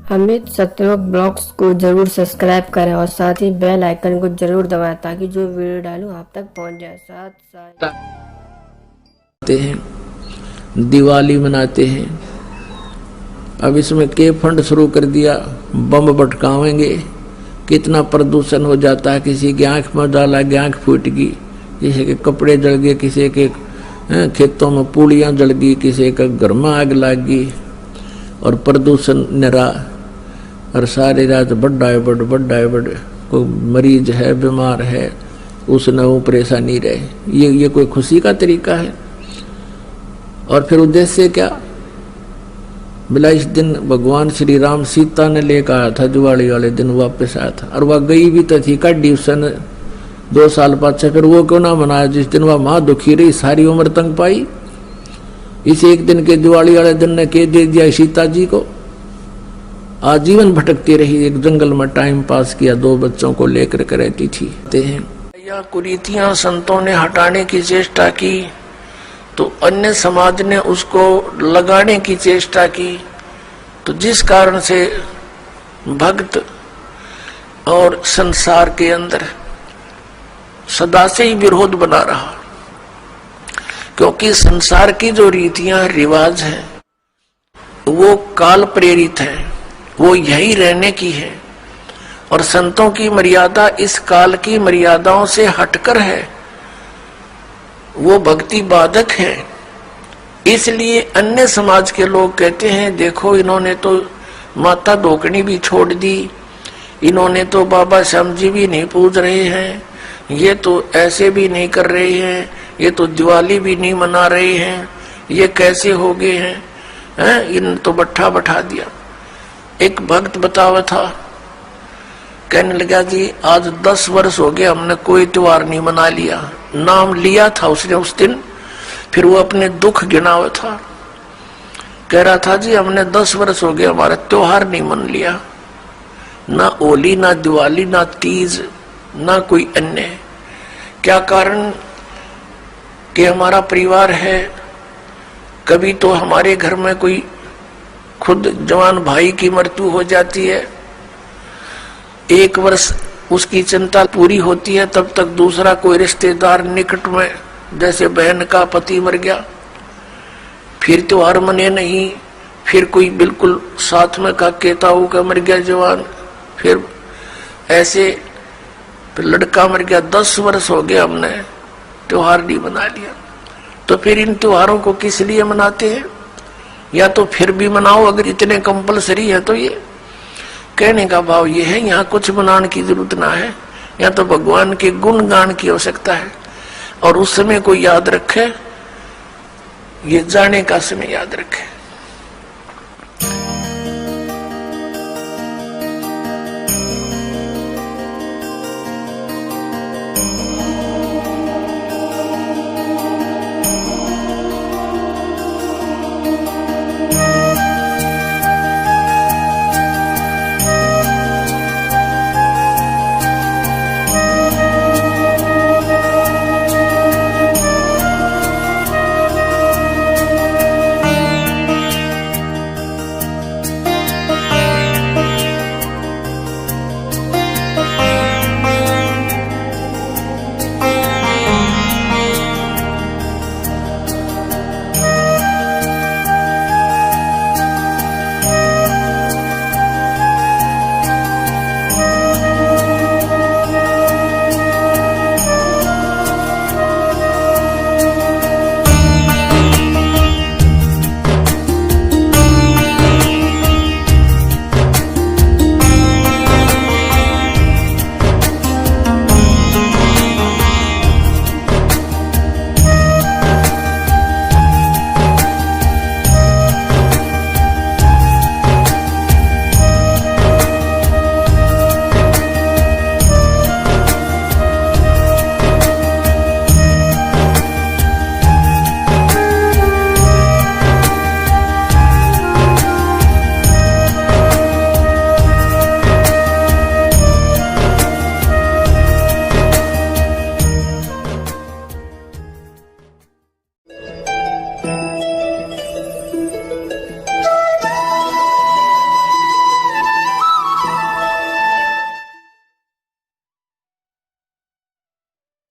Amit सत्यवक blogs को जरूर subscribe करें और साथ ही बेल आइकन को जरूर दबाएं ताकि जो वीडियो डालूं आप तक पहुंच जाए। साथ हैं दिवाली मनाते हैं। अब इसमें के फंड शुरू कर दिया, बम भटकावेंगे, कितना प्रदूषण हो जाता है। किसी की आंख में डाला, आंख फूट गई, किसी के कपड़े जल गए, किसी के खेतों में पूड़ियाँ जल गई, किसी का घर में आग लग गई और प्रदूषण निरा। और सारी रात बड़ा है बड़ कोई मरीज है, बीमार है, उसने वो परेशानी रहे। ये कोई खुशी का तरीका है? और फिर उद्देश्य क्या? बोला इस दिन भगवान श्री राम सीता ने लेकर आया था, दिवाली वाले दिन वापस आया था, और वह गई भी तो थी काटी उसने 2 साल पाछे। फिर वो क्यों ना मनाया जिस दिन वह माँ दुखी रही, सारी उम्र तंग पाई। इस एक दिन के दिवाली वाले दिन ने कह दे दिया सीता जी को, आजीवन भटकती रही, एक जंगल में टाइम पास किया, 2 बच्चों को लेकर के रहती थी। या कुरीतियां संतों ने हटाने की चेष्टा की तो अन्य समाज ने उसको लगाने की चेष्टा की, तो जिस कारण से भक्त और संसार के अंदर सदा से ही विरोध बना रहा। क्योंकि संसार की जो रीतियां रिवाज हैं वो काल प्रेरित है, वो यही रहने की है, और संतों की मर्यादा इस काल की मर्यादाओं से हटकर है, वो भक्ति बाधक है। इसलिए अन्य समाज के लोग कहते हैं देखो इन्होंने तो माता ढोकनी भी छोड़ दी, इन्होंने तो बाबा श्याम जी भी नहीं पूज रहे हैं, ये तो ऐसे भी नहीं कर रहे हैं, ये तो दिवाली भी नहीं मना रहे हैं, ये कैसे हो गए हैं, इन तो बैठा दिया। एक भक्त बतावा था, कहने लगा जी आज 10 वर्ष हो गए हमने कोई त्योहार नहीं मना लिया। नाम लिया था उसने उस दिन, फिर वो अपने दुख गिनावा था। कह रहा था जी हमने 10 वर्ष हो गए हमारा त्योहार नहीं मन लिया, ना होली, ना दिवाली, ना तीज, ना कोई अन्य। क्या कारण? कि हमारा परिवार है, कभी तो हमारे घर में कोई खुद जवान भाई की मृत्यु हो जाती है, 1 वर्ष उसकी चिंता पूरी होती है, तब तक दूसरा कोई रिश्तेदार निकट में, जैसे बहन का पति मर गया, फिर त्योहार मने नहीं, फिर कोई बिल्कुल साथ में का केताऊ का मर गया जवान, फिर ऐसे फिर लड़का मर गया। 10 वर्ष हो गया हमने त्योहार नहीं मना लिया। तो फिर इन त्योहारों को किस लिए मनाते हैं? या तो फिर भी मनाओ अगर इतने कंपलसरी है तो। ये कहने का भाव ये है यहाँ कुछ मनाने की जरूरत ना है, या तो भगवान के गुण गान की आवश्यकता है, और उस समय को याद रखे, ये जाने का समय याद रखे।